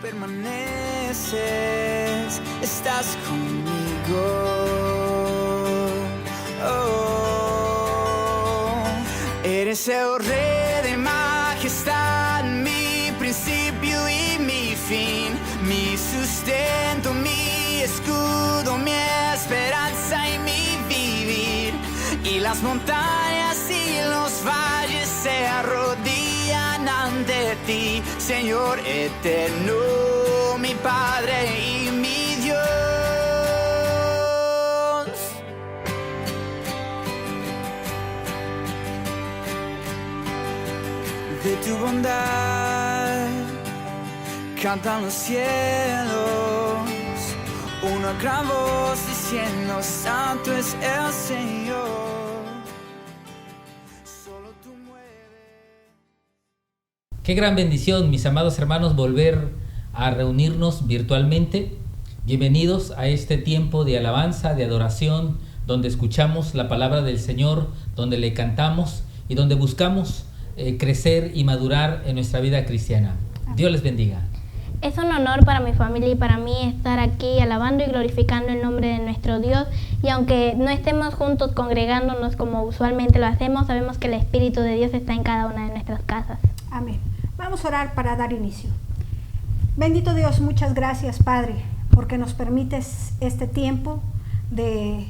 permaneces, estás conmigo. Oh, eres el Rey de majestad, mi principio y mi fin, mi sustento, mi escudo, mi esperanza y mi vivir. Y las montañas y los valles se arrodillan ante ti, Señor eterno, mi Padre y mi Dios. De tu bondad cantan los cielos, una gran voz diciendo: Santo es el Señor. Solo tú mueves. Qué gran bendición, mis amados hermanos, volver a reunirnos virtualmente. Bienvenidos a este tiempo de alabanza, de adoración, donde escuchamos la palabra del Señor, donde le cantamos y donde buscamos crecer y madurar en nuestra vida cristiana. Dios les bendiga. Es un honor para mi familia y para mí estar aquí alabando y glorificando el nombre de nuestro Dios. Y aunque no estemos juntos congregándonos como usualmente lo hacemos, sabemos que el Espíritu de Dios está en cada una de nuestras casas. Amén. Vamos a orar para dar inicio. Bendito Dios, muchas gracias, Padre, porque nos permites este tiempo de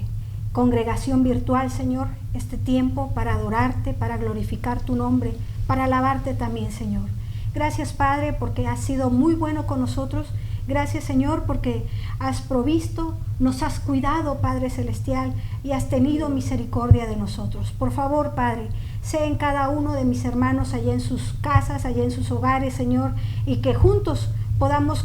congregación virtual, Señor, este tiempo para adorarte, para glorificar tu nombre, para alabarte también, Señor. Gracias, Padre, porque has sido muy bueno con nosotros. Gracias, Señor, porque has provisto, nos has cuidado, Padre Celestial, y has tenido misericordia de nosotros. Por favor, Padre, sé en cada uno de mis hermanos allá en sus casas, allá en sus hogares, Señor, y que juntos podamos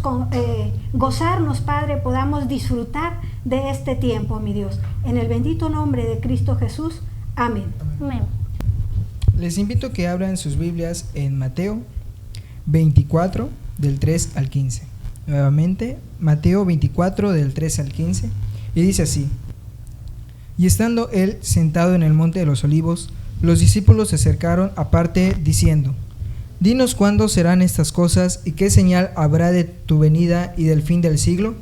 gozarnos, Padre, podamos disfrutar de este tiempo, mi Dios. En el bendito nombre de Cristo Jesús. Amén. Amén. Les invito a que abran sus Biblias en Mateo 24, del 3 al 15. Nuevamente, Mateo 24, del 3 al 15. Y dice así: Y estando él sentado en el monte de los olivos, los discípulos se acercaron aparte diciendo: Dinos cuándo serán estas cosas y qué señal habrá de tu venida y del fin del siglo.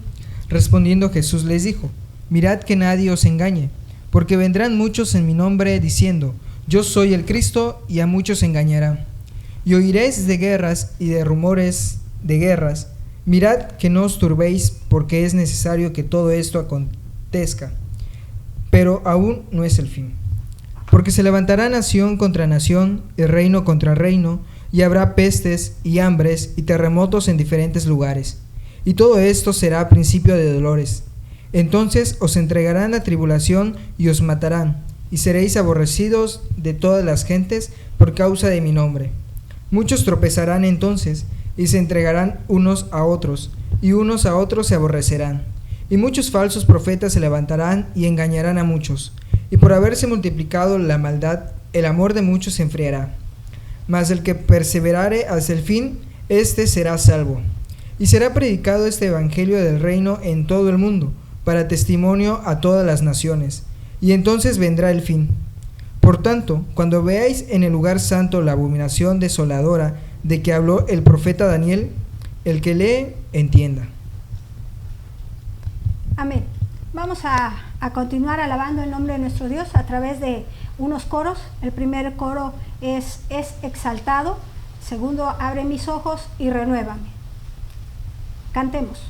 Respondiendo Jesús les dijo: Mirad que nadie os engañe, porque vendrán muchos en mi nombre diciendo: Yo soy el Cristo, y a muchos engañarán. Y oiréis de guerras y de rumores de guerras. Mirad que no os turbéis, porque es necesario que todo esto acontezca, pero aún no es el fin. Porque se levantará nación contra nación y reino contra reino, y habrá pestes y hambres y terremotos en diferentes lugares. Y todo esto será principio de dolores. Entonces os entregarán a tribulación y os matarán, y seréis aborrecidos de todas las gentes por causa de mi nombre. Muchos tropezarán entonces, y se entregarán unos a otros, y unos a otros se aborrecerán. Y muchos falsos profetas se levantarán y engañarán a muchos. Y por haberse multiplicado la maldad, el amor de muchos se enfriará. Mas el que perseverare hasta el fin, éste será salvo. Y será predicado este evangelio del reino en todo el mundo, para testimonio a todas las naciones. Y entonces vendrá el fin. Por tanto, cuando veáis en el lugar santo la abominación desoladora de que habló el profeta Daniel, el que lee, entienda. Amén. Vamos a continuar alabando el nombre de nuestro Dios a través de unos coros. El primer coro es exaltado. Segundo, abre mis ojos y renuévame. Cantemos.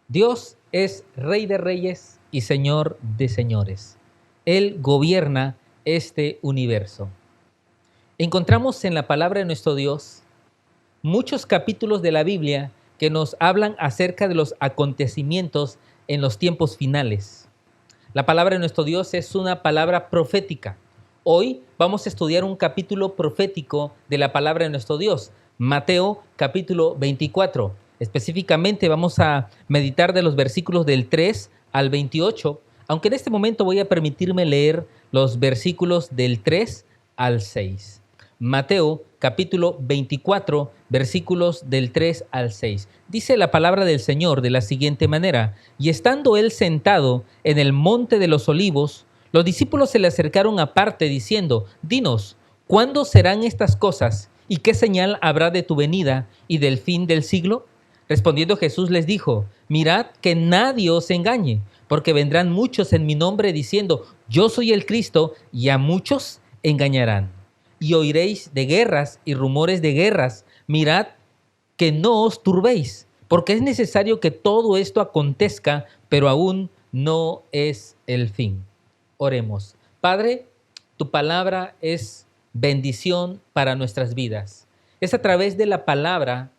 Dios es Rey de Reyes y Señor de Señores. Él gobierna este universo. Encontramos en la palabra de nuestro Dios muchos capítulos de la Biblia que nos hablan acerca de los acontecimientos en los tiempos finales. La palabra de nuestro Dios es una palabra profética. Hoy vamos a estudiar un capítulo profético de la palabra de nuestro Dios, Mateo capítulo 24. Específicamente vamos a meditar de los versículos del 3 al 28, aunque en este momento voy a permitirme leer los versículos del 3 al 6. Mateo capítulo 24, versículos del 3 al 6. Dice la palabra del Señor de la siguiente manera: y estando él sentado en el monte de los olivos, los discípulos se le acercaron aparte diciendo: dinos, ¿cuándo serán estas cosas? ¿Y qué señal habrá de tu venida y del fin del siglo? Respondiendo Jesús les dijo: mirad que nadie os engañe, porque vendrán muchos en mi nombre diciendo: yo soy el Cristo, y a muchos engañarán. Y oiréis de guerras y rumores de guerras. Mirad que no os turbéis, porque es necesario que todo esto acontezca, pero aún no es el fin. Oremos. Padre, tu palabra es bendición para nuestras vidas. Es a través de la palabra,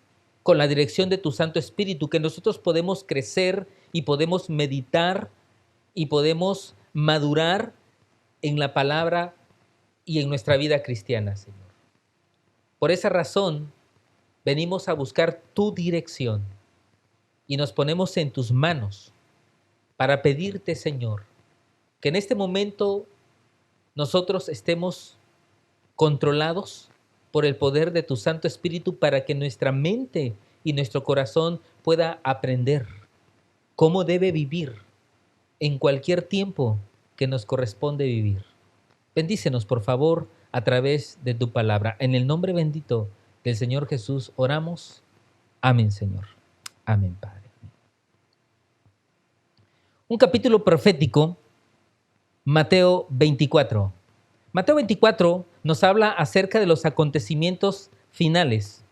con la dirección de tu Santo Espíritu, que nosotros podemos crecer y podemos meditar y podemos madurar en la palabra y en nuestra vida cristiana, Señor. Por esa razón, venimos a buscar tu dirección y nos ponemos en tus manos para pedirte, Señor, que en este momento nosotros estemos controlados por el poder de tu Santo Espíritu, para que nuestra mente y nuestro corazón pueda aprender cómo debe vivir en cualquier tiempo que nos corresponde vivir. Bendícenos, por favor, a través de tu palabra. En el nombre bendito del Señor Jesús oramos. Amén, Señor. Amén, Padre. Un capítulo profético, Mateo 24. Mateo 24 nos habla acerca de los acontecimientos finales.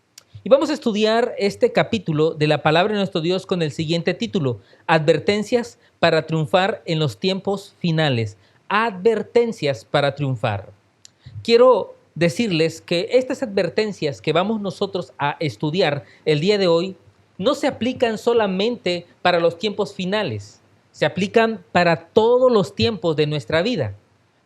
Y vamos a estudiar este capítulo de la palabra de nuestro Dios con el siguiente título: Advertencias para triunfar en los tiempos finales. Advertencias para triunfar. Quiero decirles que estas advertencias que vamos nosotros a estudiar el día de hoy no se aplican solamente para los tiempos finales, se aplican para todos los tiempos de nuestra vida,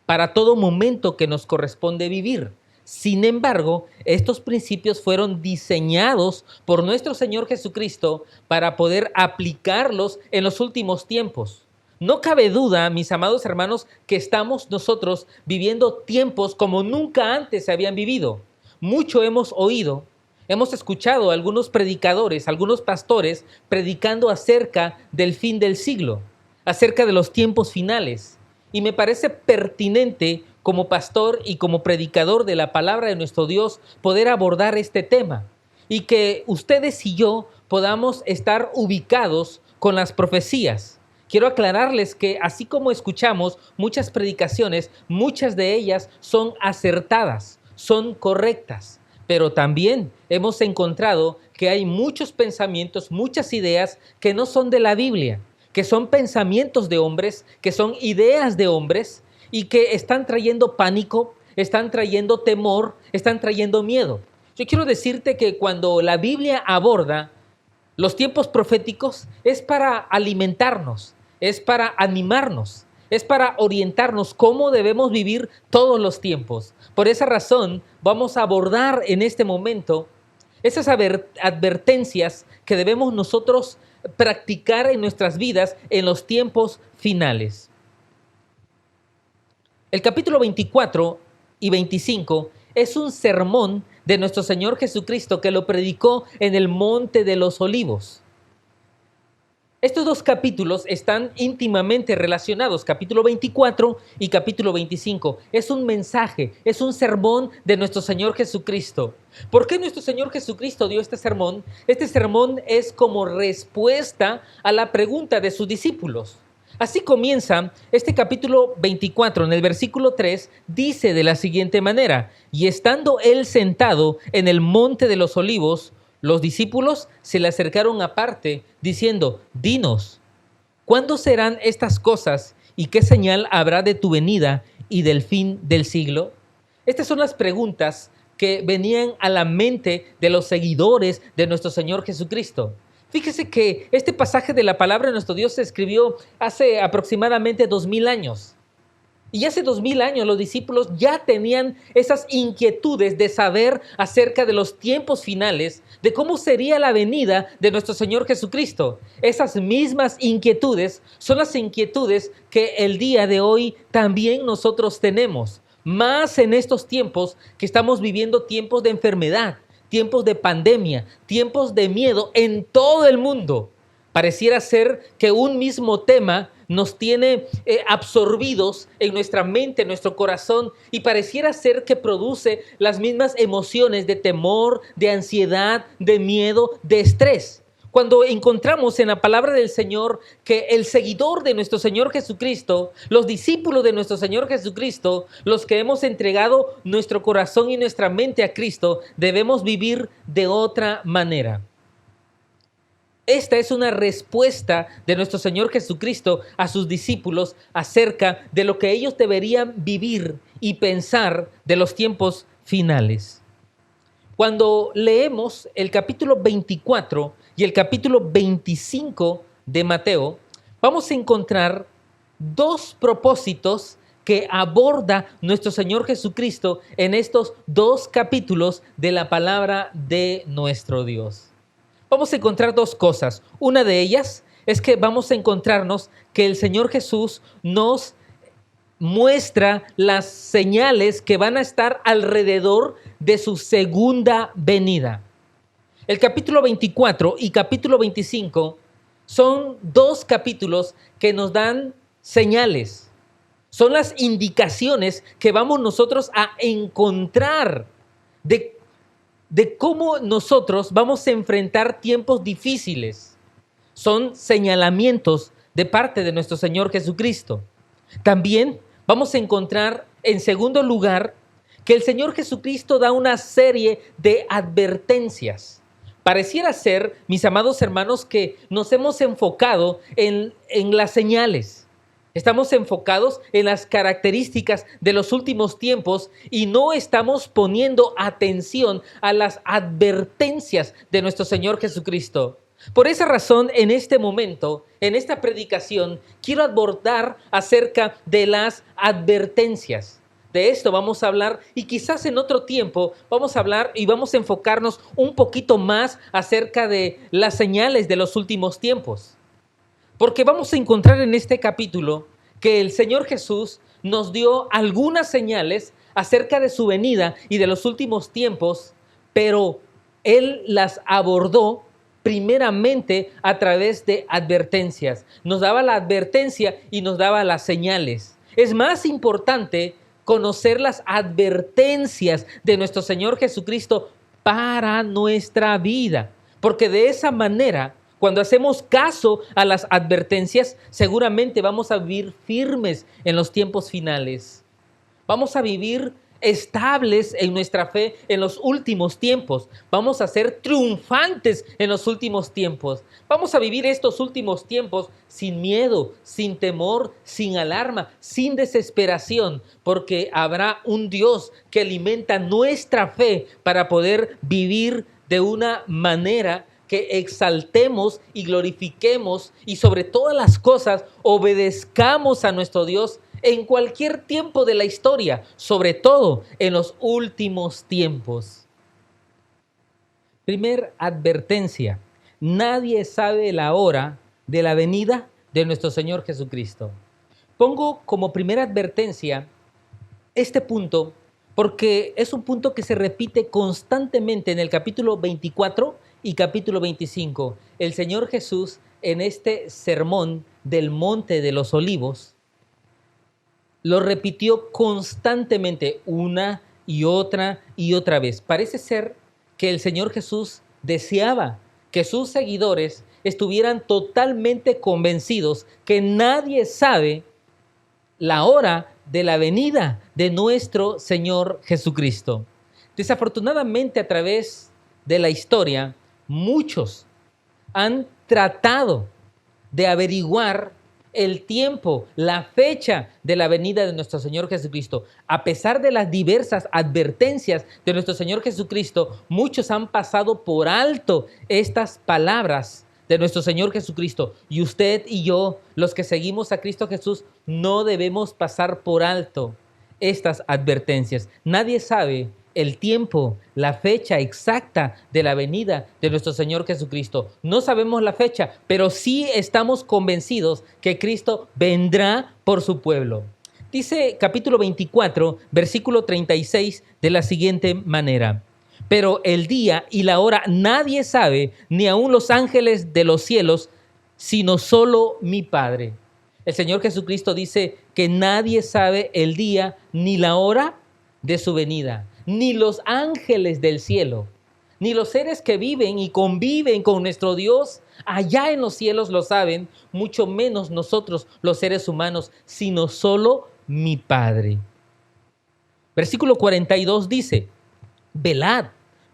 para todo momento que nos corresponde vivir. Sin embargo, estos principios fueron diseñados por nuestro Señor Jesucristo para poder aplicarlos en los últimos tiempos. No cabe duda, mis amados hermanos, que estamos nosotros viviendo tiempos como nunca antes se habían vivido. Mucho hemos oído, hemos escuchado a algunos predicadores, algunos pastores predicando acerca del fin del siglo, acerca de los tiempos finales. Y me parece pertinente, como pastor y como predicador de la palabra de nuestro Dios, poder abordar este tema y que ustedes y yo podamos estar ubicados con las profecías. Quiero aclararles que así como escuchamos muchas predicaciones, muchas de ellas son acertadas, son correctas, pero también hemos encontrado que hay muchos pensamientos, muchas ideas que no son de la Biblia, que son pensamientos de hombres, que son ideas de hombres y que están trayendo pánico, están trayendo temor, están trayendo miedo. Yo quiero decirte que cuando la Biblia aborda los tiempos proféticos es para alimentarnos, es para animarnos, es para orientarnos cómo debemos vivir todos los tiempos. Por esa razón vamos a abordar en este momento esas advertencias que debemos nosotros practicar en nuestras vidas en los tiempos finales. El capítulo 24 y 25 es un sermón de nuestro Señor Jesucristo que lo predicó en el Monte de los Olivos. Estos dos capítulos están íntimamente relacionados, capítulo 24 y capítulo 25. Es un mensaje, es un sermón de nuestro Señor Jesucristo. ¿Por qué nuestro Señor Jesucristo dio este sermón? Este sermón es como respuesta a la pregunta de sus discípulos. Así comienza este capítulo 24, en el versículo 3, dice de la siguiente manera: y estando él sentado en el Monte de los Olivos, Los discípulos se le acercaron aparte, diciendo: dinos, ¿cuándo serán estas cosas y qué señal habrá de tu venida y del fin del siglo? Estas son las preguntas que venían a la mente de los seguidores de nuestro Señor Jesucristo. Fíjese que este pasaje de la palabra de nuestro Dios se escribió hace aproximadamente 2000 años. Y hace 2000 años los discípulos ya tenían esas inquietudes de saber acerca de los tiempos finales, de cómo sería la venida de nuestro Señor Jesucristo. Esas mismas inquietudes son las inquietudes que el día de hoy también nosotros tenemos. Más en estos tiempos que estamos viviendo tiempos de enfermedad, tiempos de pandemia, tiempos de miedo en todo el mundo. Pareciera ser que un mismo tema nos tiene absorbidos en nuestra mente, en nuestro corazón, y pareciera ser que produce las mismas emociones de temor, de ansiedad, de miedo, de estrés. Cuando encontramos en la palabra del Señor que el seguidor de nuestro Señor Jesucristo, los discípulos de nuestro Señor Jesucristo, los que hemos entregado nuestro corazón y nuestra mente a Cristo, debemos vivir de otra manera. Esta es una respuesta de nuestro Señor Jesucristo a sus discípulos acerca de lo que ellos deberían vivir y pensar de los tiempos finales. Cuando leemos el capítulo 24 y el capítulo 25 de Mateo, vamos a encontrar dos propósitos que aborda nuestro Señor Jesucristo en estos dos capítulos de la palabra de nuestro Dios. Vamos a encontrar dos cosas. Una de ellas es que vamos a encontrarnos que el Señor Jesús nos muestra las señales que van a estar alrededor de su segunda venida. El capítulo 24 y capítulo 25 son dos capítulos que nos dan señales. Son las indicaciones que vamos nosotros a encontrar de cómo nosotros vamos a enfrentar tiempos difíciles. Son señalamientos de parte de nuestro Señor Jesucristo. También vamos a encontrar, en segundo lugar, que el Señor Jesucristo da una serie de advertencias. Pareciera ser, mis amados hermanos, que nos hemos enfocado en las señales. Estamos enfocados en las características de los últimos tiempos y no estamos poniendo atención a las advertencias de nuestro Señor Jesucristo. Por esa razón, en este momento, en esta predicación, quiero abordar acerca de las advertencias. De esto vamos a hablar y quizás en otro tiempo vamos a hablar y vamos a enfocarnos un poquito más acerca de las señales de los últimos tiempos. Porque vamos a encontrar en este capítulo que el Señor Jesús nos dio algunas señales acerca de su venida y de los últimos tiempos, pero Él las abordó primeramente a través de advertencias. Nos daba la advertencia y nos daba las señales. Es más importante conocer las advertencias de nuestro Señor Jesucristo para nuestra vida, porque de esa manera, cuando hacemos caso a las advertencias, seguramente vamos a vivir firmes en los tiempos finales. Vamos a vivir estables en nuestra fe en los últimos tiempos. Vamos a ser triunfantes en los últimos tiempos. Vamos a vivir estos últimos tiempos sin miedo, sin temor, sin alarma, sin desesperación, porque habrá un Dios que alimenta nuestra fe para poder vivir de una manera que exaltemos y glorifiquemos y sobre todas las cosas obedezcamos a nuestro Dios en cualquier tiempo de la historia, sobre todo en los últimos tiempos. Primer advertencia: nadie sabe la hora de la venida de nuestro Señor Jesucristo. Pongo como primera advertencia este punto porque es un punto que se repite constantemente en el capítulo 24 y capítulo 25. El Señor Jesús, en este sermón del Monte de los Olivos, lo repitió constantemente una y otra vez. Parece ser que el Señor Jesús deseaba que sus seguidores estuvieran totalmente convencidos que nadie sabe la hora de la venida de nuestro Señor Jesucristo. Desafortunadamente, a través de la historia, muchos han tratado de averiguar el tiempo, la fecha de la venida de nuestro Señor Jesucristo. A pesar de las diversas advertencias de nuestro Señor Jesucristo, muchos han pasado por alto estas palabras de nuestro Señor Jesucristo. Y usted y yo, los que seguimos a Cristo Jesús, no debemos pasar por alto estas advertencias. Nadie sabe el tiempo, la fecha exacta de la venida de nuestro Señor Jesucristo. No sabemos la fecha, pero sí estamos convencidos que Cristo vendrá por su pueblo. Dice capítulo 24, versículo 36 de la siguiente manera: pero el día y la hora nadie sabe, ni aun los ángeles de los cielos, sino solo mi Padre. El Señor Jesucristo dice que nadie sabe el día ni la hora de su venida, ni los ángeles del cielo, ni los seres que viven y conviven con nuestro Dios allá en los cielos lo saben, mucho menos nosotros los seres humanos, sino solo mi Padre. Versículo 42 dice: velad,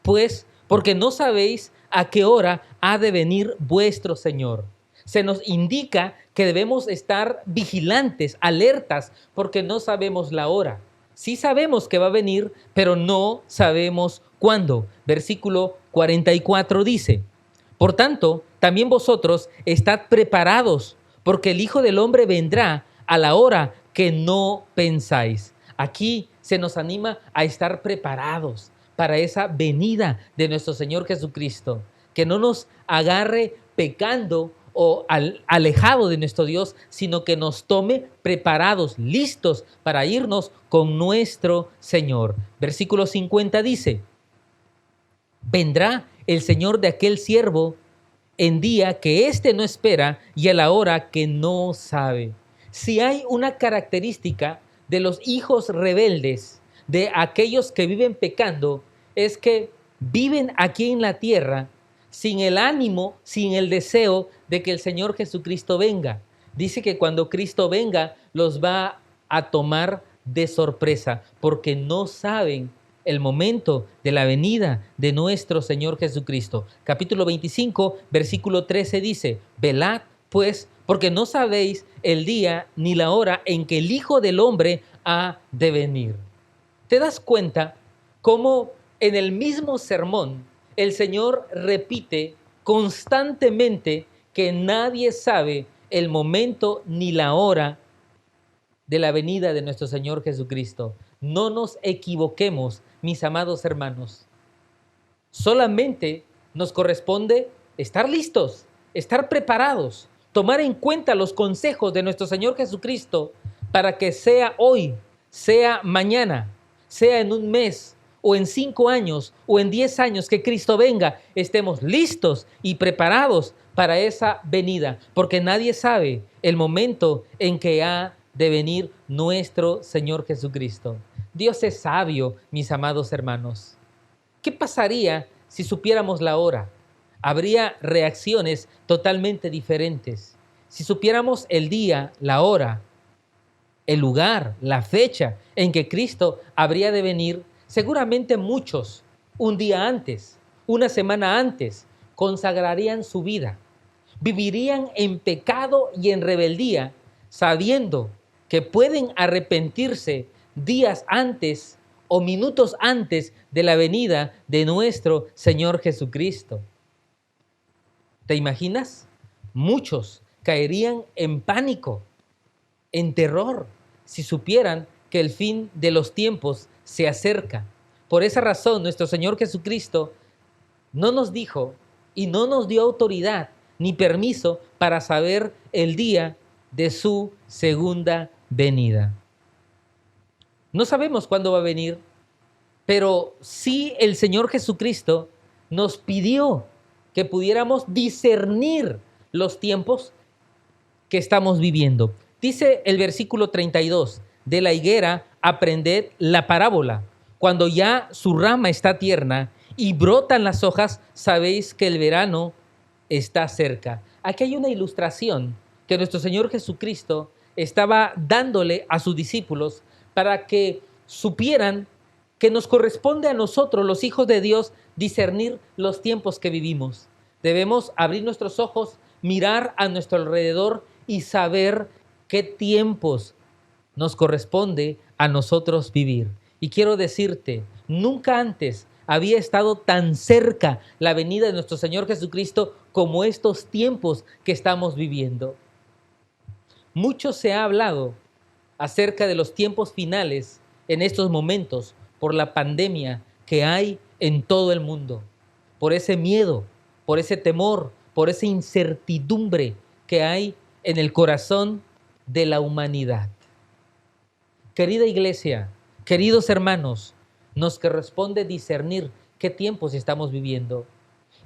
pues, porque no sabéis a qué hora ha de venir vuestro Señor. Se nos indica que debemos estar vigilantes, alertas, porque no sabemos la hora. Sí sabemos que va a venir, pero no sabemos cuándo. Versículo 44 dice: por tanto, también vosotros estad preparados, porque el Hijo del Hombre vendrá a la hora que no pensáis. Aquí se nos anima a estar preparados para esa venida de nuestro Señor Jesucristo, que no nos agarre pecando o alejado de nuestro Dios, sino que nos tome preparados, listos para irnos con nuestro Señor. Versículo 50 dice: vendrá el Señor de aquel siervo en día que éste no espera y a la hora que no sabe. Si hay una característica de los hijos rebeldes, de aquellos que viven pecando, es que viven aquí en la tierra sin el ánimo, sin el deseo de que el Señor Jesucristo venga. Dice que cuando Cristo venga, los va a tomar de sorpresa, porque no saben el momento de la venida de nuestro Señor Jesucristo. Capítulo 25, versículo 13 dice: velad, pues, porque no sabéis el día ni la hora en que el Hijo del Hombre ha de venir. ¿Te das cuenta cómo en el mismo sermón el Señor repite constantemente que nadie sabe el momento ni la hora de la venida de nuestro Señor Jesucristo? No nos equivoquemos, mis amados hermanos. Solamente nos corresponde estar listos, estar preparados, tomar en cuenta los consejos de nuestro Señor Jesucristo para que sea hoy, sea mañana, sea en un mes, o en 5 años, o en 10 años que Cristo venga, estemos listos y preparados para esa venida, porque nadie sabe el momento en que ha de venir nuestro Señor Jesucristo. Dios es sabio, mis amados hermanos. ¿Qué pasaría si supiéramos la hora? Habría reacciones totalmente diferentes. Si supiéramos el día, la hora, el lugar, la fecha en que Cristo habría de venir, seguramente muchos, un día antes, una semana antes, consagrarían su vida. Vivirían en pecado y en rebeldía, sabiendo que pueden arrepentirse días antes o minutos antes de la venida de nuestro Señor Jesucristo. ¿Te imaginas? Muchos caerían en pánico, en terror, si supieran que el fin de los tiempos se acerca. Por esa razón, nuestro Señor Jesucristo no nos dijo y no nos dio autoridad ni permiso para saber el día de su segunda venida. No sabemos cuándo va a venir, pero sí el Señor Jesucristo nos pidió que pudiéramos discernir los tiempos que estamos viviendo. Dice el versículo 32, de la higuera aprended la parábola. Cuando ya su rama está tierna y brotan las hojas, sabéis que el verano está cerca. Aquí hay una ilustración que nuestro Señor Jesucristo estaba dándole a sus discípulos para que supieran que nos corresponde a nosotros, los hijos de Dios, discernir los tiempos que vivimos. Debemos abrir nuestros ojos, mirar a nuestro alrededor y saber qué tiempos nos corresponde a nosotros vivir. Y quiero decirte, nunca antes había estado tan cerca la venida de nuestro Señor Jesucristo como estos tiempos que estamos viviendo. Mucho se ha hablado acerca de los tiempos finales en estos momentos por la pandemia que hay en todo el mundo, por ese miedo, por ese temor, por esa incertidumbre que hay en el corazón de la humanidad. Querida iglesia, queridos hermanos, nos corresponde discernir qué tiempos estamos viviendo.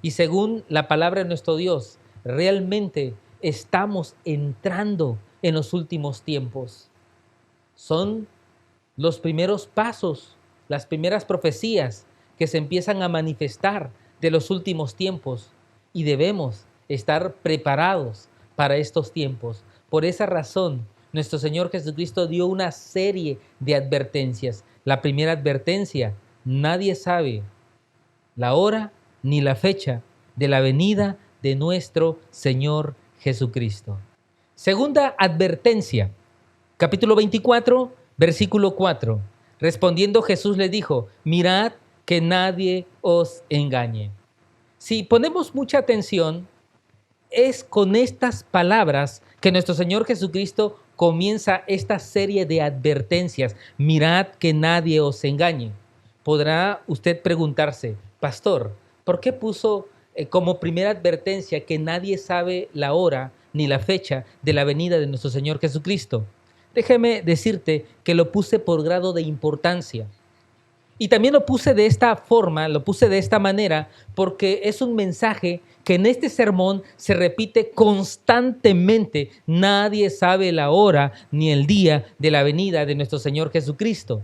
Y según la palabra de nuestro Dios, realmente estamos entrando en los últimos tiempos. Son los primeros pasos, las primeras profecías que se empiezan a manifestar de los últimos tiempos y debemos estar preparados para estos tiempos. Por esa razón, nuestro Señor Jesucristo dio una serie de advertencias. La primera advertencia: nadie sabe la hora ni la fecha de la venida de nuestro Señor Jesucristo. Segunda advertencia, capítulo 24, versículo 4. Respondiendo Jesús le dijo: mirad que nadie os engañe. Si ponemos mucha atención, es con estas palabras que nuestro Señor Jesucristo comienza esta serie de advertencias. Mirad que nadie os engañe. Podrá usted preguntarse: pastor, ¿por qué puso como primera advertencia que nadie sabe la hora ni la fecha de la venida de nuestro Señor Jesucristo? Déjeme decirte que lo puse por grado de importancia. Y también lo puse de esta forma, lo puse de esta manera, porque es un mensaje que en este sermón se repite constantemente. Nadie sabe la hora ni el día de la venida de nuestro Señor Jesucristo.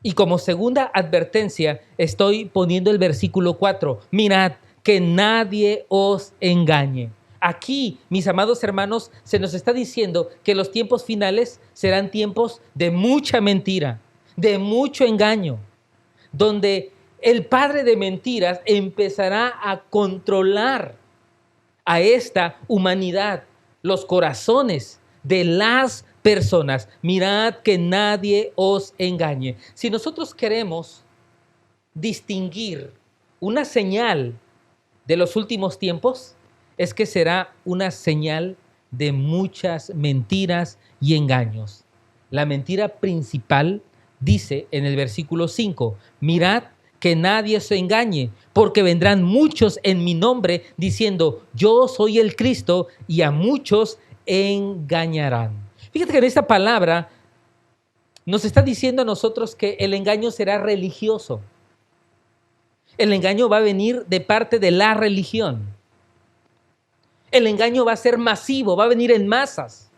Y como segunda advertencia estoy poniendo el versículo 4. Mirad que nadie os engañe. Aquí, mis amados hermanos, se nos está diciendo que los tiempos finales serán tiempos de mucha mentira, de mucho engaño, donde el padre de mentiras empezará a controlar a esta humanidad, los corazones de las personas. Mirad que nadie os engañe. Si nosotros queremos distinguir una señal de los últimos tiempos, es que será una señal de muchas mentiras y engaños. La mentira principal dice en el versículo 5, mirad que nadie se engañe, porque vendrán muchos en mi nombre diciendo, yo soy el Cristo, y a muchos engañarán. Fíjate que en esta palabra nos está diciendo a nosotros que el engaño será religioso. El engaño va a venir de parte de la religión. El engaño va a ser masivo, va a venir en masas.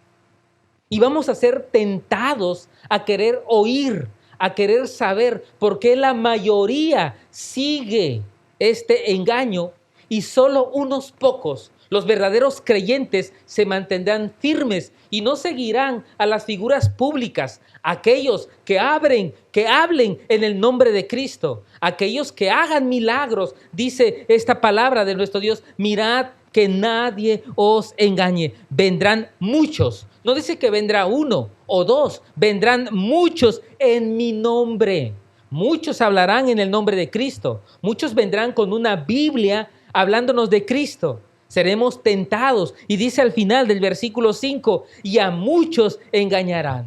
Y vamos a ser tentados a querer oír, a querer saber por qué la mayoría sigue este engaño y solo unos pocos, los verdaderos creyentes, se mantendrán firmes y no seguirán a las figuras públicas, aquellos que hablen en el nombre de Cristo, aquellos que hagan milagros. Dice esta palabra de nuestro Dios, mirad que nadie os engañe. Vendrán muchos. No dice que vendrá uno o dos, vendrán muchos en mi nombre. Muchos hablarán en el nombre de Cristo. Muchos vendrán con una Biblia hablándonos de Cristo. Seremos tentados. Y dice al final del versículo 5, y a muchos engañarán.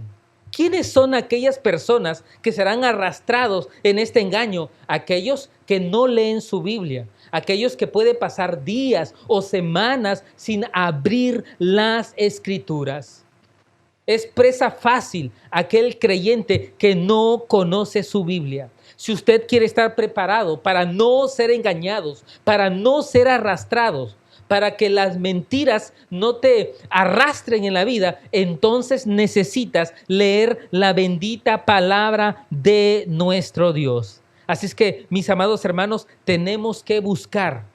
¿Quiénes son aquellas personas que serán arrastrados en este engaño? Aquellos que no leen su Biblia. Aquellos que pueden pasar días o semanas sin abrir las Escrituras. Es presa fácil aquel creyente que no conoce su Biblia. Si usted quiere estar preparado para no ser engañados, para no ser arrastrados, para que las mentiras no te arrastren en la vida, entonces necesitas leer la bendita palabra de nuestro Dios. Así es que, mis amados hermanos, tenemos que buscar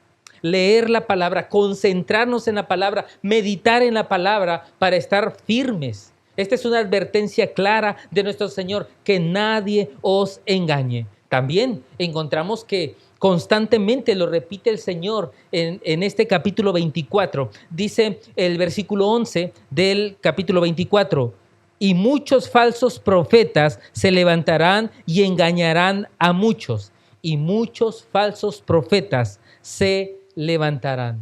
leer la palabra, concentrarnos en la palabra, meditar en la palabra para estar firmes. Esta es una advertencia clara de nuestro Señor, que nadie os engañe. También encontramos que constantemente lo repite el Señor en este capítulo 24. Dice el versículo 11 del capítulo 24, y muchos falsos profetas se levantarán y engañarán a muchos, y muchos falsos profetas se levantarán.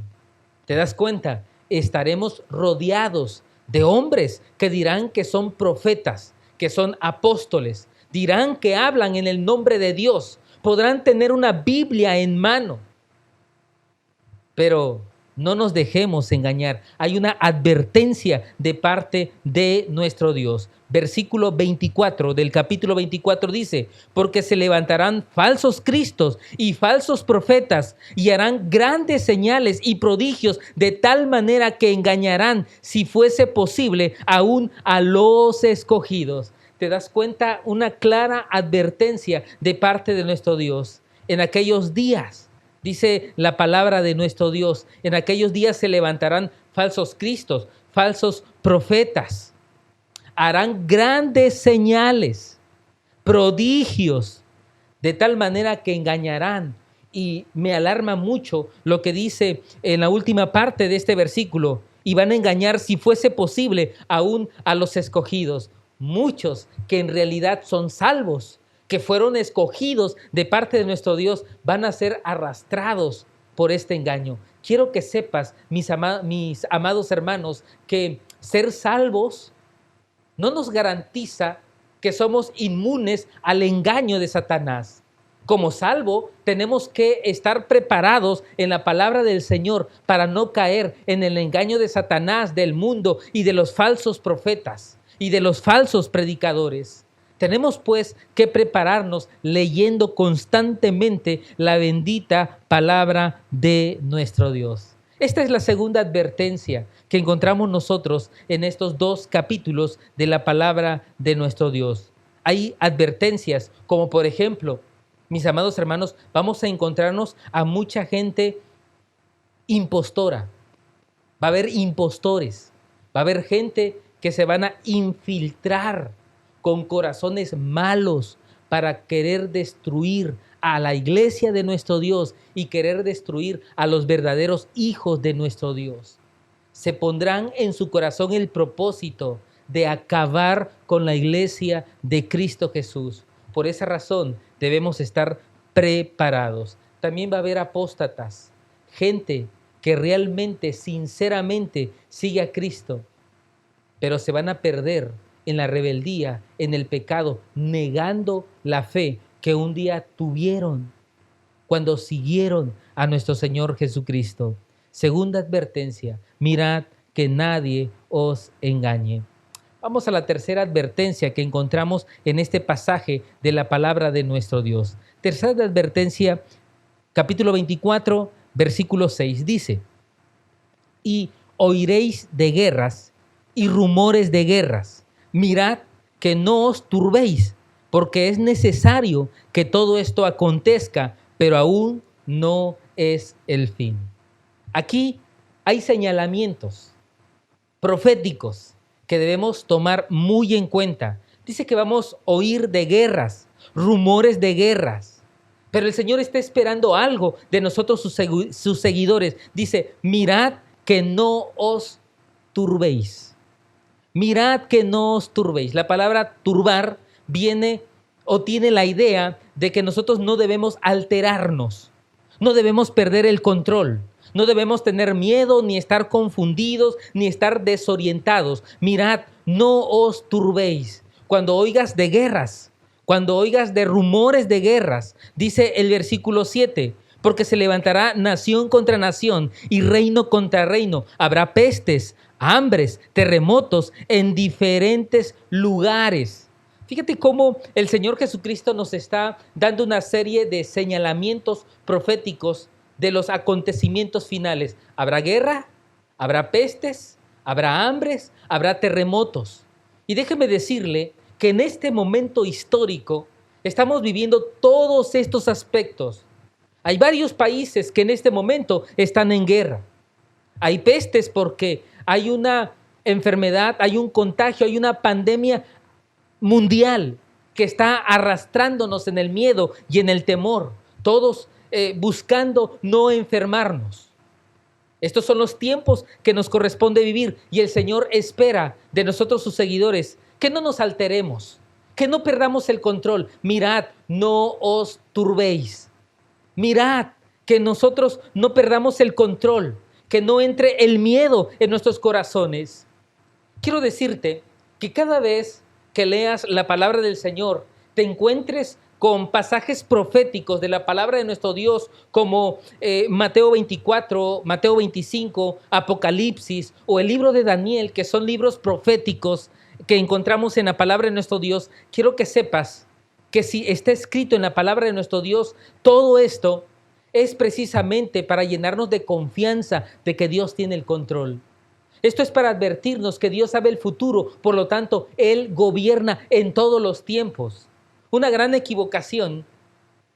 ¿Te das cuenta? Estaremos rodeados de hombres que dirán que son profetas, que son apóstoles, dirán que hablan en el nombre de Dios, podrán tener una Biblia en mano, pero no nos dejemos engañar. Hay una advertencia de parte de nuestro Dios. Versículo 24 del capítulo 24 dice, porque se levantarán falsos cristos y falsos profetas y harán grandes señales y prodigios de tal manera que engañarán, si fuese posible, aún a los escogidos. ¿Te das cuenta? Una clara advertencia de parte de nuestro Dios. En aquellos días, dice la palabra de nuestro Dios, en aquellos días se levantarán falsos cristos, falsos profetas. Harán grandes señales, prodigios, de tal manera que engañarán. Y me alarma mucho lo que dice en la última parte de este versículo. Y van a engañar, si fuese posible, aún a los escogidos. Muchos que en realidad son salvos, que fueron escogidos de parte de nuestro Dios, van a ser arrastrados por este engaño. Quiero que sepas, mis amados hermanos, que ser salvos no nos garantiza que somos inmunes al engaño de Satanás. Como salvo, tenemos que estar preparados en la palabra del Señor para no caer en el engaño de Satanás, del mundo y de los falsos profetas y de los falsos predicadores. Tenemos pues que prepararnos leyendo constantemente la bendita palabra de nuestro Dios. Esta es la segunda advertencia que encontramos nosotros en estos 2 capítulos de la palabra de nuestro Dios. Hay advertencias como, por ejemplo, mis amados hermanos, vamos a encontrarnos a mucha gente impostora. Va a haber impostores, va a haber gente que se van a infiltrar con corazones malos para querer destruir a la iglesia de nuestro Dios y querer destruir a los verdaderos hijos de nuestro Dios. Se pondrán en su corazón el propósito de acabar con la iglesia de Cristo Jesús. Por esa razón debemos estar preparados. También va a haber apóstatas, gente que realmente, sinceramente sigue a Cristo, pero se van a perder en la rebeldía, en el pecado, negando la fe que un día tuvieron cuando siguieron a nuestro Señor Jesucristo. Segunda advertencia, mirad que nadie os engañe. Vamos a la tercera advertencia que encontramos en este pasaje de la palabra de nuestro Dios. Tercera advertencia, capítulo 24, versículo 6, dice, y oiréis de guerras y rumores de guerras. Mirad que no os turbéis, porque es necesario que todo esto acontezca, pero aún no es el fin. Aquí hay señalamientos proféticos que debemos tomar muy en cuenta. Dice que vamos a oír de guerras, rumores de guerras, pero el Señor está esperando algo de nosotros, sus seguidores. Dice, mirad que no os turbéis. Mirad que no os turbéis. La palabra turbar viene o tiene la idea de que nosotros no debemos alterarnos, no debemos perder el control, no debemos tener miedo, ni estar confundidos, ni estar desorientados. Mirad, no os turbéis. Cuando oigas de guerras, cuando oigas de rumores de guerras, dice el versículo 7, porque se levantará nación contra nación y reino contra reino. Habrá pestes, hambres, terremotos en diferentes lugares. Fíjate cómo el Señor Jesucristo nos está dando una serie de señalamientos proféticos de los acontecimientos finales. Habrá guerra, habrá pestes, habrá hambres, habrá terremotos. Y déjeme decirle que en este momento histórico estamos viviendo todos estos aspectos. Hay varios países que en este momento están en guerra. Hay pestes porque hay una enfermedad, hay un contagio, hay una pandemia mundial que está arrastrándonos en el miedo y en el temor, todos buscando no enfermarnos. Estos son los tiempos que nos corresponde vivir y el Señor espera de nosotros, sus seguidores, que no nos alteremos, que no perdamos el control. Mirad, no os turbéis. Mirad, que nosotros no perdamos el control, que no entre el miedo en nuestros corazones. Quiero decirte que cada vez que leas la palabra del Señor, te encuentres con pasajes proféticos de la palabra de nuestro Dios como Mateo 24, Mateo 25, Apocalipsis o el libro de Daniel, que son libros proféticos que encontramos en la palabra de nuestro Dios, quiero que sepas que si está escrito en la palabra de nuestro Dios, todo esto es precisamente para llenarnos de confianza de que Dios tiene el control. Esto es para advertirnos que Dios sabe el futuro, por lo tanto, Él gobierna en todos los tiempos. Una gran equivocación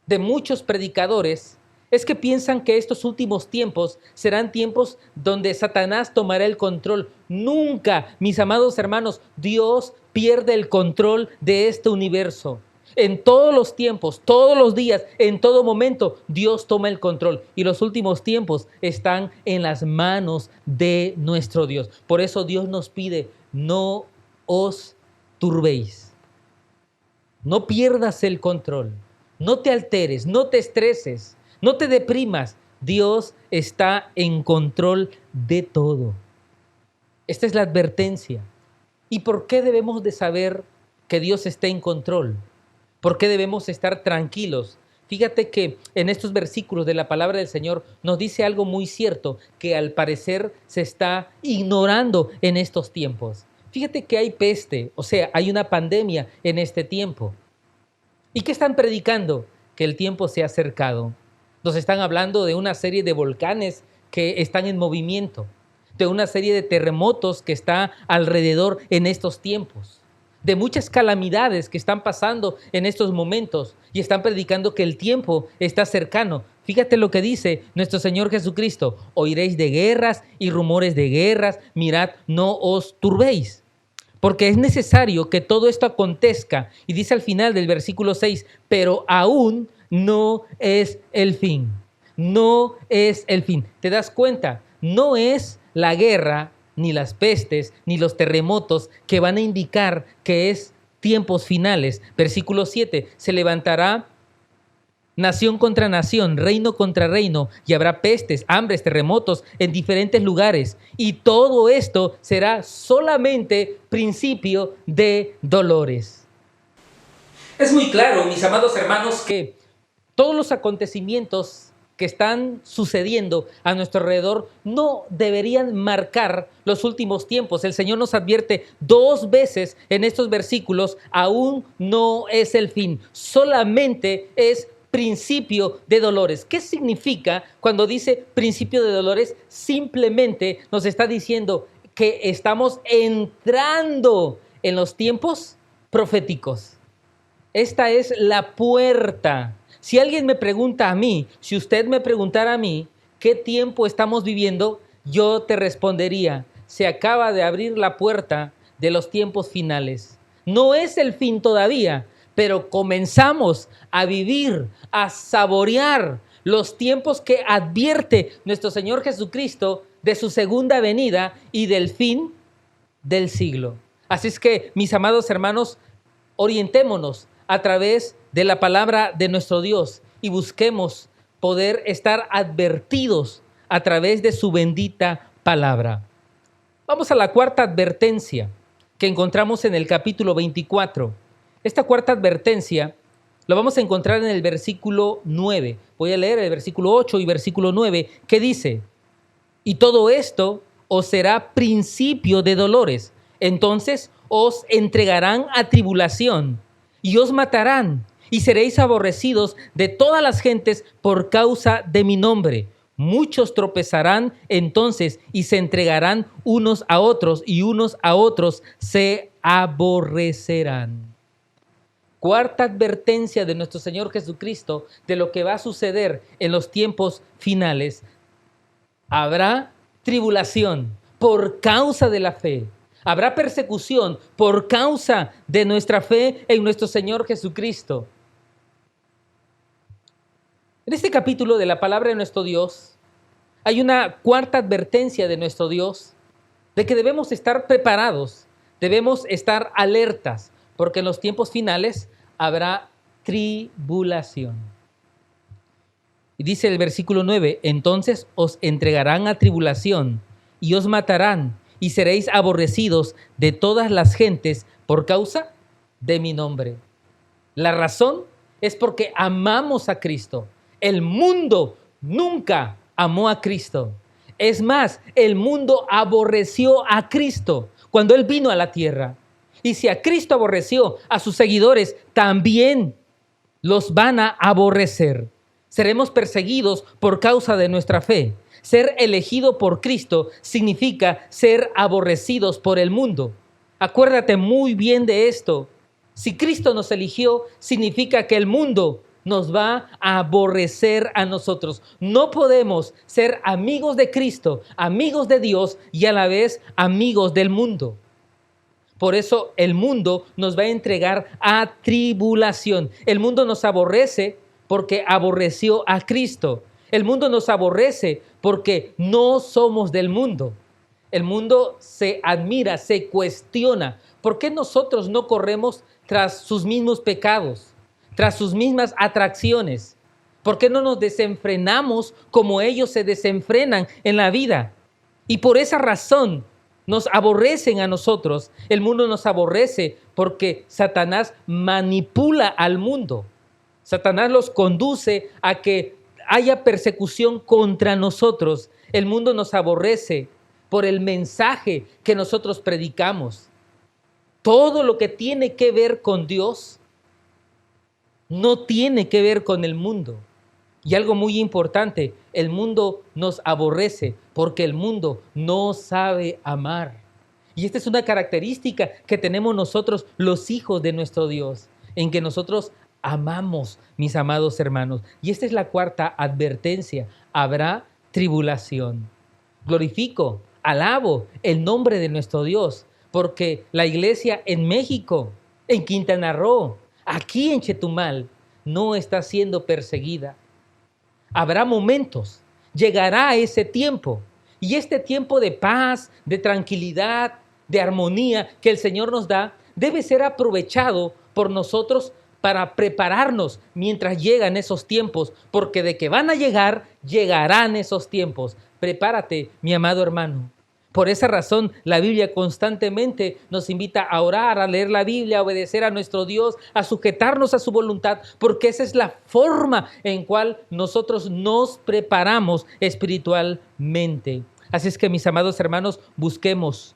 de muchos predicadores es que piensan que estos últimos tiempos serán tiempos donde Satanás tomará el control. Nunca, mis amados hermanos, Dios pierde el control de este universo. En todos los tiempos, todos los días, en todo momento, Dios toma el control. Y los últimos tiempos están en las manos de nuestro Dios. Por eso Dios nos pide, no os turbéis. No pierdas el control, no te alteres, no te estreses, no te deprimas. Dios está en control de todo. Esta es la advertencia. ¿Y por qué debemos de saber que Dios está en control? ¿Por qué debemos estar tranquilos? Fíjate que en estos versículos de la palabra del Señor nos dice algo muy cierto que al parecer se está ignorando en estos tiempos. Fíjate que hay peste, o sea, hay una pandemia en este tiempo. ¿Y qué están predicando? Que el tiempo se ha acercado. Nos están hablando de una serie de volcanes que están en movimiento, de una serie de terremotos que está alrededor en estos tiempos, de muchas calamidades que están pasando en estos momentos y están predicando que el tiempo está cercano. Fíjate lo que dice nuestro Señor Jesucristo: oiréis de guerras y rumores de guerras, mirad, no os turbéis. Porque es necesario que todo esto acontezca. Y dice al final del versículo 6, pero aún no es el fin. No es el fin. ¿Te das cuenta? No es la guerra, ni las pestes, ni los terremotos que van a indicar que es tiempos finales. Versículo 7, se levantará nación contra nación, reino contra reino, y habrá pestes, hambres, terremotos en diferentes lugares. Y todo esto será solamente principio de dolores. Es muy claro, mis amados hermanos, que todos los acontecimientos que están sucediendo a nuestro alrededor no deberían marcar los últimos tiempos. El Señor nos advierte 2 veces en estos versículos: aún no es el fin, solamente es principio de dolores. ¿Qué significa cuando dice principio de dolores? Simplemente nos está diciendo que estamos entrando en los tiempos proféticos. Esta es la puerta. Si alguien me pregunta a mí, si usted me preguntara a mí, ¿qué tiempo estamos viviendo? Yo te respondería: se acaba de abrir la puerta de los tiempos finales. No es el fin todavía, pero comenzamos a vivir, a saborear los tiempos que advierte nuestro Señor Jesucristo de su segunda venida y del fin del siglo. Así es que, mis amados hermanos, orientémonos a través de la palabra de nuestro Dios y busquemos poder estar advertidos a través de su bendita palabra. Vamos a la cuarta advertencia que encontramos en el capítulo 24. Esta cuarta advertencia lo vamos a encontrar en el versículo 9. Voy a leer el versículo 8 y versículo 9, que dice: y todo esto os será principio de dolores. Entonces os entregarán a tribulación y os matarán, y seréis aborrecidos de todas las gentes por causa de mi nombre. Muchos tropezarán entonces y se entregarán unos a otros, y unos a otros se aborrecerán. Cuarta advertencia de nuestro Señor Jesucristo de lo que va a suceder en los tiempos finales. Habrá tribulación por causa de la fe. Habrá persecución por causa de nuestra fe en nuestro Señor Jesucristo. En este capítulo de la palabra de nuestro Dios, hay una cuarta advertencia de nuestro Dios, de que debemos estar preparados, debemos estar alertas, porque en los tiempos finales habrá tribulación. Y dice el versículo 9, entonces os entregarán a tribulación y os matarán y seréis aborrecidos de todas las gentes por causa de mi nombre. La razón es porque amamos a Cristo. El mundo nunca amó a Cristo. Es más, el mundo aborreció a Cristo cuando Él vino a la tierra. Y si a Cristo aborreció a sus seguidores, también los van a aborrecer. Seremos perseguidos por causa de nuestra fe. Ser elegido por Cristo significa ser aborrecidos por el mundo. Acuérdate muy bien de esto. Si Cristo nos eligió, significa que el mundo nos va a aborrecer a nosotros. No podemos ser amigos de Cristo, amigos de Dios y a la vez amigos del mundo. Por eso el mundo nos va a entregar a tribulación. El mundo nos aborrece porque aborreció a Cristo. El mundo nos aborrece porque no somos del mundo. El mundo se admira, se cuestiona. ¿Por qué nosotros no corremos tras sus mismos pecados, tras sus mismas atracciones? ¿Por qué no nos desenfrenamos como ellos se desenfrenan en la vida? Y por esa razón nos aborrecen a nosotros. El mundo nos aborrece porque Satanás manipula al mundo. Satanás los conduce a que haya persecución contra nosotros. El mundo nos aborrece por el mensaje que nosotros predicamos. Todo lo que tiene que ver con Dios no tiene que ver con el mundo. Y algo muy importante, el mundo nos aborrece porque el mundo no sabe amar. Y esta es una característica que tenemos nosotros, los hijos de nuestro Dios, en que nosotros amamos, mis amados hermanos. Y esta es la cuarta advertencia. Habrá tribulación. Glorifico, alabo el nombre de nuestro Dios, porque la iglesia en México, en Quintana Roo, aquí en Chetumal, no está siendo perseguida. Habrá momentos, llegará ese tiempo, y este tiempo de paz, de tranquilidad, de armonía que el Señor nos da, debe ser aprovechado por nosotros para prepararnos mientras llegan esos tiempos, porque de que van a llegar, llegarán esos tiempos. Prepárate, mi amado hermano. Por esa razón, la Biblia constantemente nos invita a orar, a leer la Biblia, a obedecer a nuestro Dios, a sujetarnos a su voluntad, porque esa es la forma en cual nosotros nos preparamos espiritualmente. Así es que, mis amados hermanos, busquemos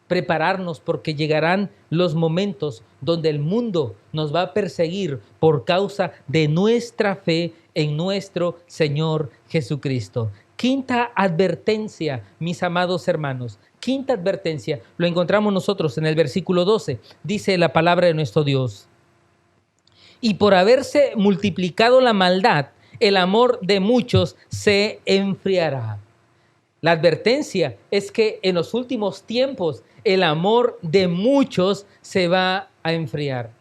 prepararnos, porque llegarán los momentos donde el mundo nos va a perseguir por causa de nuestra fe en nuestro Señor Jesucristo. Quinta advertencia, mis amados hermanos. Quinta advertencia, lo encontramos nosotros en el versículo 12. Dice la palabra de nuestro Dios: y por haberse multiplicado la maldad, el amor de muchos se enfriará. La advertencia es que en los últimos tiempos el amor de muchos se va a enfriar.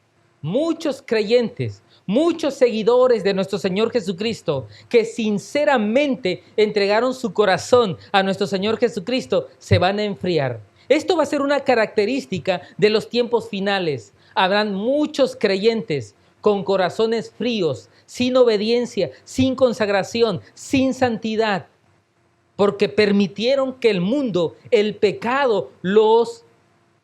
Muchos creyentes, muchos seguidores de nuestro Señor Jesucristo que sinceramente entregaron su corazón a nuestro Señor Jesucristo se van a enfriar. Esto va a ser una característica de los tiempos finales. Habrán muchos creyentes con corazones fríos, sin obediencia, sin consagración, sin santidad, porque permitieron que el mundo, el pecado, los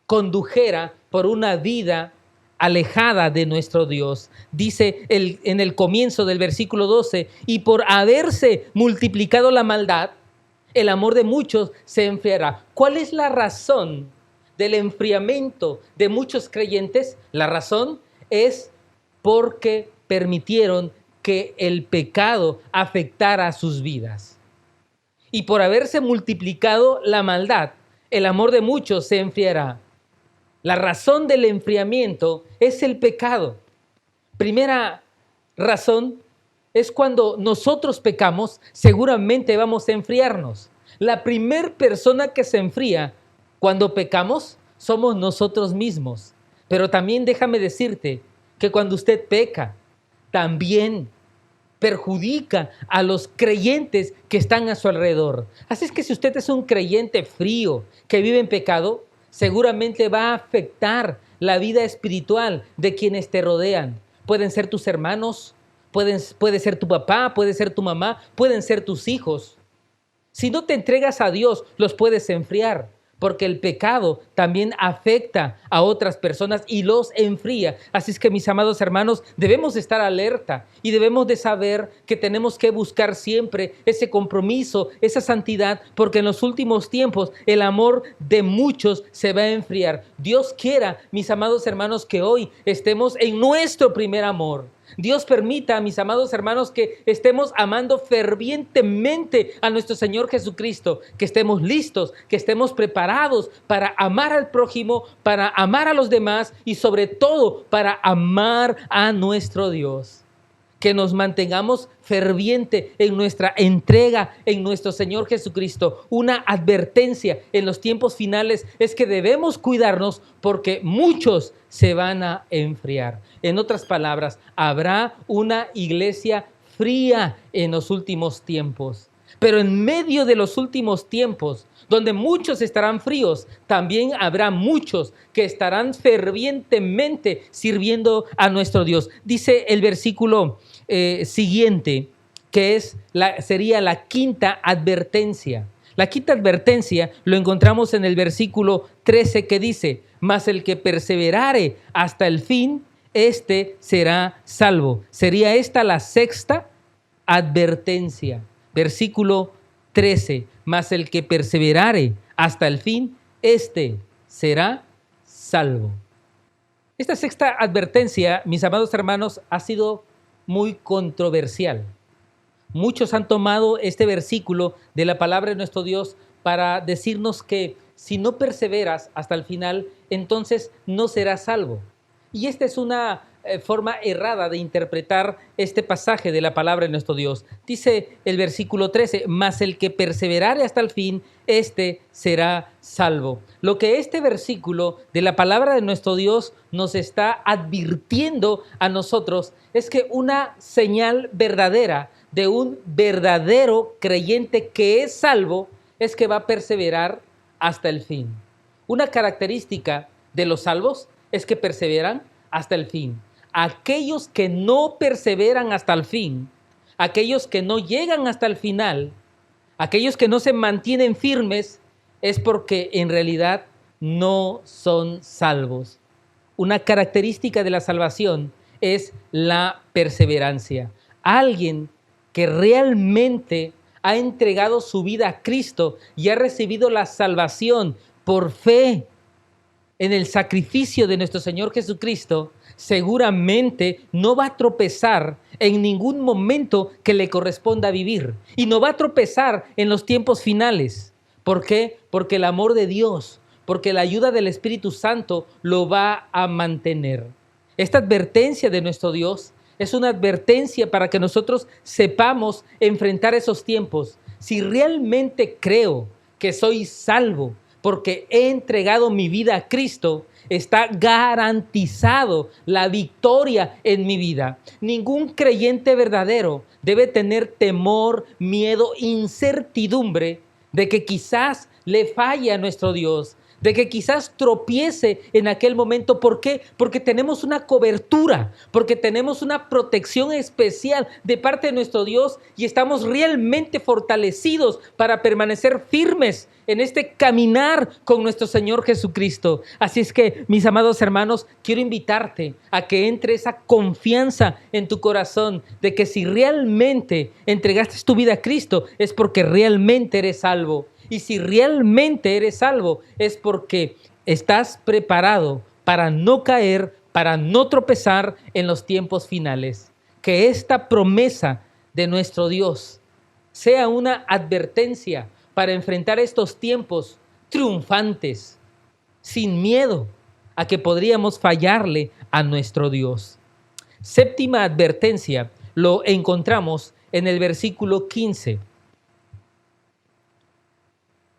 condujera por una vida alejada de nuestro Dios. Dice en el comienzo del versículo 12, y por haberse multiplicado la maldad, el amor de muchos se enfriará. ¿Cuál es la razón del enfriamiento de muchos creyentes? La razón es porque permitieron que el pecado afectara sus vidas. Y por haberse multiplicado la maldad, el amor de muchos se enfriará. La razón del enfriamiento es el pecado. Primera razón es cuando nosotros pecamos, seguramente vamos a enfriarnos. La primer persona que se enfría cuando pecamos somos nosotros mismos. Pero también déjame decirte que cuando usted peca, también perjudica a los creyentes que están a su alrededor. Así es que si usted es un creyente frío que vive en pecado, seguramente va a afectar la vida espiritual de quienes te rodean. Pueden ser tus hermanos, puede ser tu papá, puede ser tu mamá, pueden ser tus hijos. Si no te entregas a Dios, los puedes enfriar, porque el pecado también afecta a otras personas y los enfría. Así es que, mis amados hermanos, debemos estar alerta y debemos de saber que tenemos que buscar siempre ese compromiso, esa santidad, porque en los últimos tiempos el amor de muchos se va a enfriar. Dios quiera, mis amados hermanos, que hoy estemos en nuestro primer amor. Dios permita, mis amados hermanos, que estemos amando fervientemente a nuestro Señor Jesucristo, que estemos listos, que estemos preparados para amar al prójimo, para amar a los demás y sobre todo para amar a nuestro Dios. Que nos mantengamos ferviente en nuestra entrega en nuestro Señor Jesucristo. Una advertencia en los tiempos finales es que debemos cuidarnos porque muchos se van a enfriar. En otras palabras, habrá una iglesia fría en los últimos tiempos. Pero en medio de los últimos tiempos, donde muchos estarán fríos, también habrá muchos que estarán fervientemente sirviendo a nuestro Dios. Dice el versículo siguiente, que sería la quinta advertencia. La quinta advertencia lo encontramos en el versículo 13 que dice: mas el que perseverare hasta el fin, este será salvo. Sería esta la sexta advertencia. Versículo 13, mas el que perseverare hasta el fin, este será salvo. Esta sexta advertencia, mis amados hermanos, ha sido muy controversial. Muchos han tomado este versículo de la palabra de nuestro Dios para decirnos que si no perseveras hasta el final, entonces no serás salvo. Y esta es una forma errada de interpretar este pasaje de la palabra de nuestro Dios. Dice el versículo 13, mas el que perseverare hasta el fin, este será salvo. Lo que este versículo de la palabra de nuestro Dios nos está advirtiendo a nosotros es que una señal verdadera de un verdadero creyente que es salvo es que va a perseverar hasta el fin. Una característica de los salvos es que perseveran hasta el fin. Aquellos que no perseveran hasta el fin, aquellos que no llegan hasta el final, aquellos que no se mantienen firmes, es porque en realidad no son salvos. Una característica de la salvación es la perseverancia. Alguien que realmente ha entregado su vida a Cristo y ha recibido la salvación por fe en el sacrificio de nuestro Señor Jesucristo, seguramente no va a tropezar en ningún momento que le corresponda vivir. Y no va a tropezar en los tiempos finales. ¿Por qué? Porque el amor de Dios, porque la ayuda del Espíritu Santo lo va a mantener. Esta advertencia de nuestro Dios es una advertencia para que nosotros sepamos enfrentar esos tiempos. Si realmente creo que soy salvo porque he entregado mi vida a Cristo, está garantizado la victoria en mi vida. Ningún creyente verdadero debe tener temor, miedo, incertidumbre de que quizás le falle a nuestro Dios, de que quizás tropiece en aquel momento. ¿Por qué? Porque tenemos una cobertura, porque tenemos una protección especial de parte de nuestro Dios y estamos realmente fortalecidos para permanecer firmes en este caminar con nuestro Señor Jesucristo. Así es que, mis amados hermanos, quiero invitarte a que entre esa confianza en tu corazón de que si realmente entregaste tu vida a Cristo es porque realmente eres salvo. Y si realmente eres salvo, es porque estás preparado para no caer, para no tropezar en los tiempos finales. Que esta promesa de nuestro Dios sea una advertencia para enfrentar estos tiempos triunfantes, sin miedo a que podríamos fallarle a nuestro Dios. Séptima advertencia lo encontramos en el versículo 15.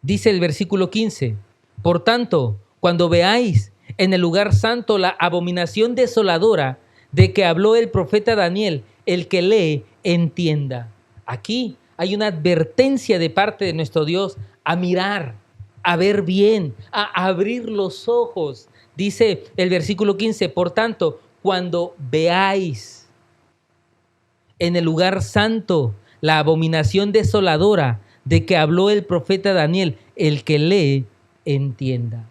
Dice el versículo 15, por tanto, cuando veáis en el lugar santo la abominación desoladora de que habló el profeta Daniel, el que lee, entienda. Aquí hay una advertencia de parte de nuestro Dios a mirar, a ver bien, a abrir los ojos. Dice el versículo 15, por tanto, cuando veáis en el lugar santo la abominación desoladora de que habló el profeta Daniel, el que lee, entienda.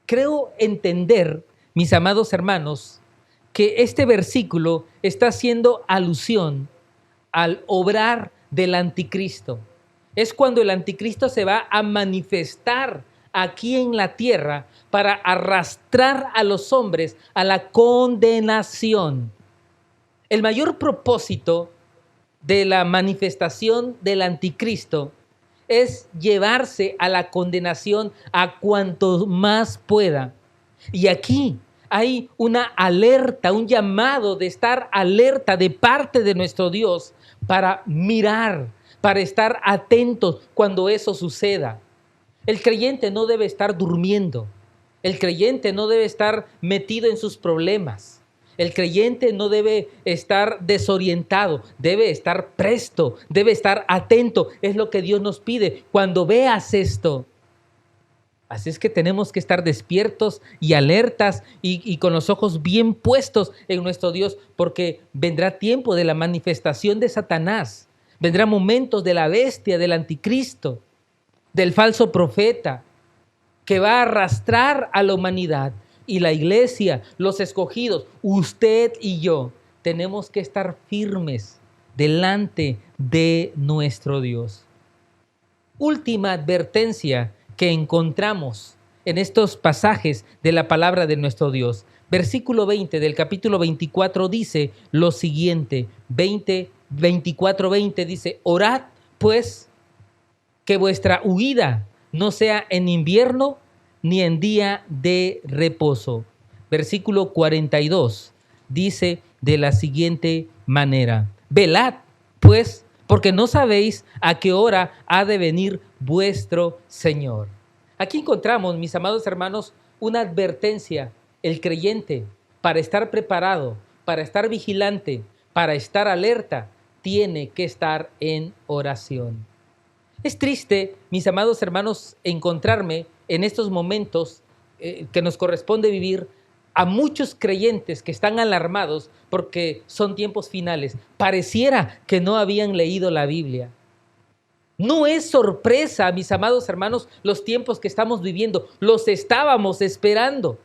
Creo entender, mis amados hermanos, que este versículo está haciendo alusión al obrar del anticristo. Es cuando el anticristo se va a manifestar aquí en la tierra para arrastrar a los hombres a la condenación. El mayor propósito de la manifestación del anticristo es llevarse a la condenación a cuanto más pueda. Y aquí hay una alerta, un llamado de estar alerta de parte de nuestro Dios para mirar, para estar atentos cuando eso suceda. El creyente no debe estar durmiendo. El creyente no debe estar metido en sus problemas. El creyente no debe estar desorientado, debe estar presto, debe estar atento. Es lo que Dios nos pide cuando veas esto. Así es que tenemos que estar despiertos y alertas y con los ojos bien puestos en nuestro Dios, porque vendrá tiempo de la manifestación de Satanás. Vendrán momentos de la bestia, del anticristo, del falso profeta, que va a arrastrar a la humanidad. Y la iglesia, los escogidos, usted y yo, tenemos que estar firmes delante de nuestro Dios. Última advertencia que encontramos en estos pasajes de la palabra de nuestro Dios. Versículo 20 del capítulo 24 dice lo siguiente, 24:20 dice, orad pues que vuestra huida no sea en invierno ni en día de reposo. Versículo 42 dice de la siguiente manera, velad pues, porque no sabéis a qué hora ha de venir vuestro Señor. Aquí encontramos, mis amados hermanos, una advertencia. El creyente, para estar preparado, para estar vigilante, para estar alerta, tiene que estar en oración. Es triste, mis amados hermanos, encontrarme en estos momentos que nos corresponde vivir a muchos creyentes que están alarmados porque son tiempos finales. Pareciera que no habían leído la Biblia. No es sorpresa, mis amados hermanos, los tiempos que estamos viviendo. Los estábamos esperando.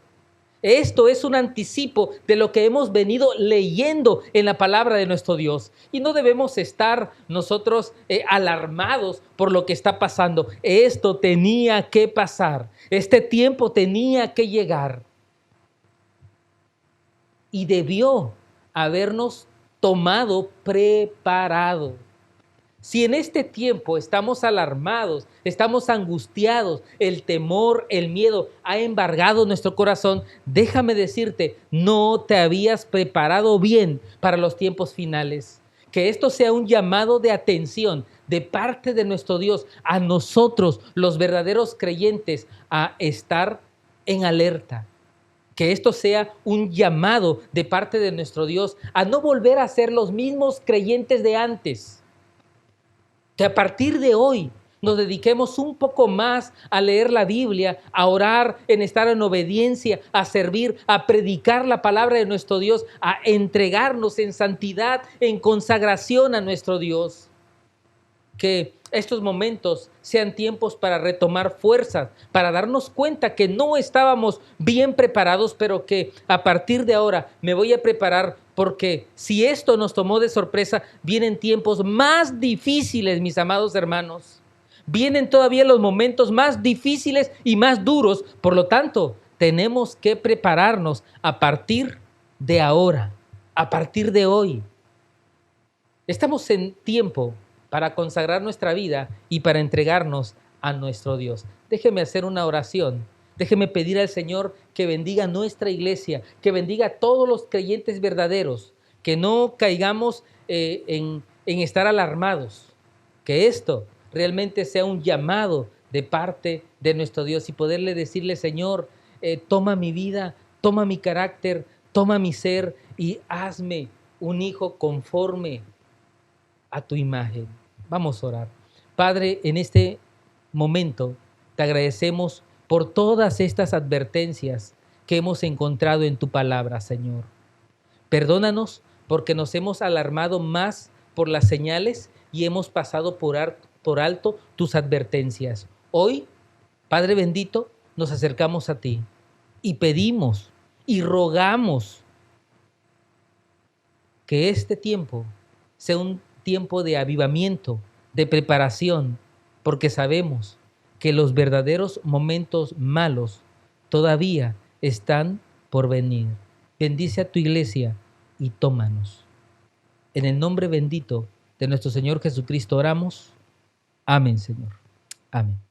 Esto es un anticipo de lo que hemos venido leyendo en la palabra de nuestro Dios. Y no debemos estar nosotros alarmados por lo que está pasando. Esto tenía que pasar. Este tiempo tenía que llegar. Y debió habernos tomado preparado. Si en este tiempo estamos alarmados, estamos angustiados, el temor, el miedo ha embargado nuestro corazón, déjame decirte, no te habías preparado bien para los tiempos finales. Que esto sea un llamado de atención de parte de nuestro Dios a nosotros, los verdaderos creyentes, a estar en alerta. Que esto sea un llamado de parte de nuestro Dios a no volver a ser los mismos creyentes de antes. Que a partir de hoy nos dediquemos un poco más a leer la Biblia, a orar, en estar en obediencia, a servir, a predicar la palabra de nuestro Dios, a entregarnos en santidad, en consagración a nuestro Dios. Que estos momentos sean tiempos para retomar fuerzas, para darnos cuenta que no estábamos bien preparados, pero que a partir de ahora me voy a preparar, porque si esto nos tomó de sorpresa, vienen tiempos más difíciles, mis amados hermanos. Vienen todavía los momentos más difíciles y más duros. Por lo tanto, tenemos que prepararnos a partir de ahora, a partir de hoy. Estamos en tiempo para consagrar nuestra vida y para entregarnos a nuestro Dios. Déjeme hacer una oración. Déjeme pedir al Señor que bendiga nuestra iglesia, que bendiga a todos los creyentes verdaderos, que no caigamos en estar alarmados, que esto realmente sea un llamado de parte de nuestro Dios y poderle decirle, Señor, toma mi vida, toma mi carácter, toma mi ser y hazme un hijo conforme a tu imagen. Vamos a orar. Padre, en este momento te agradecemos por todas estas advertencias que hemos encontrado en tu palabra, Señor. Perdónanos porque nos hemos alarmado más por las señales y hemos pasado por alto tus advertencias. Hoy, Padre bendito, nos acercamos a ti y pedimos y rogamos que este tiempo sea un tiempo de avivamiento, de preparación, porque sabemos que los verdaderos momentos malos todavía están por venir. Bendice a tu iglesia y tómanos. En el nombre bendito de nuestro Señor Jesucristo oramos. Amén, Señor. Amén.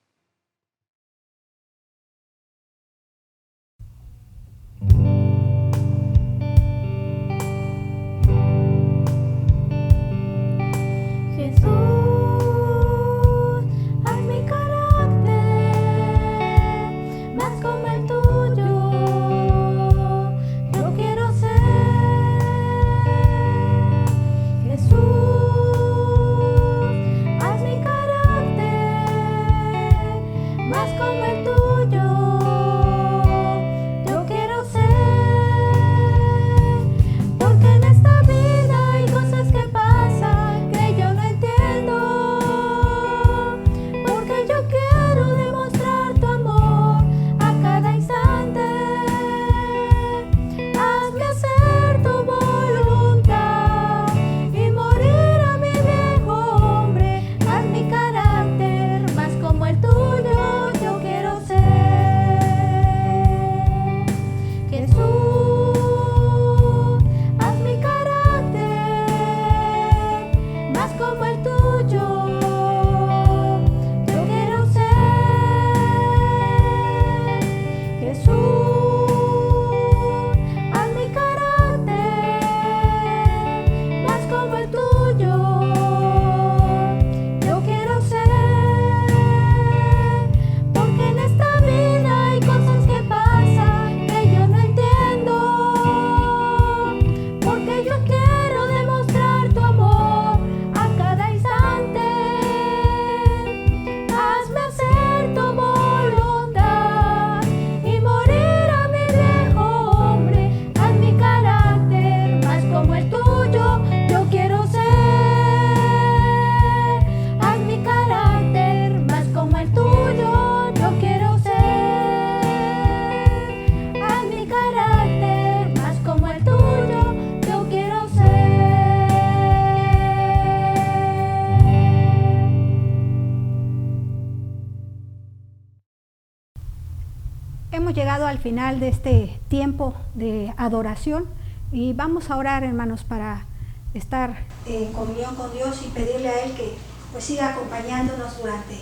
Hemos llegado al final de este tiempo de adoración y vamos a orar, hermanos, para estar en comunión con Dios y pedirle a Él que pues siga acompañándonos durante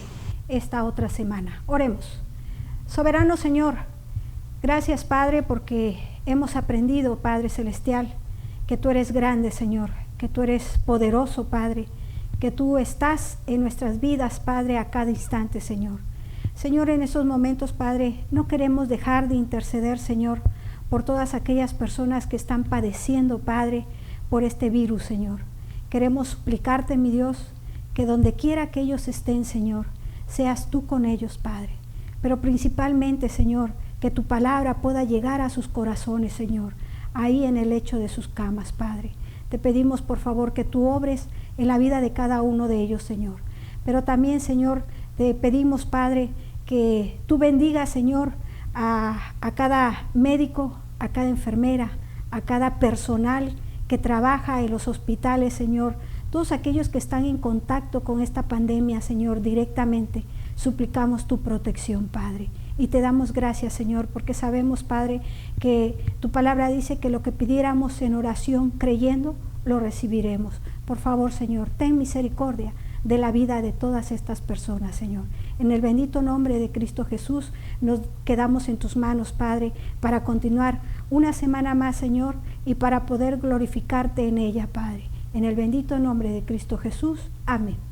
esta otra semana. Oremos. Soberano Señor, gracias Padre porque hemos aprendido, Padre Celestial, que tú eres grande, Señor, que tú eres poderoso, Padre, que tú estás en nuestras vidas, Padre, a cada instante, Señor. Señor, en esos momentos, Padre, no queremos dejar de interceder, Señor, por todas aquellas personas que están padeciendo, Padre, por este virus, Señor. Queremos suplicarte, mi Dios, que donde quiera que ellos estén, Señor, seas tú con ellos, Padre. Pero principalmente, Señor, que tu palabra pueda llegar a sus corazones, Señor, ahí en el lecho de sus camas, Padre. Te pedimos, por favor, que tú obres en la vida de cada uno de ellos, Señor. Pero también, Señor, te pedimos, Padre, que tú bendigas, Señor, a cada médico, a cada enfermera, a cada personal que trabaja en los hospitales, Señor, todos aquellos que están en contacto con esta pandemia, Señor, directamente, suplicamos tu protección, Padre. Y te damos gracias, Señor, porque sabemos, Padre, que tu palabra dice que lo que pidiéramos en oración creyendo, lo recibiremos. Por favor, Señor, ten misericordia de la vida de todas estas personas, Señor. En el bendito nombre de Cristo Jesús, nos quedamos en tus manos, Padre, para continuar una semana más, Señor, y para poder glorificarte en ella, Padre. En el bendito nombre de Cristo Jesús. Amén.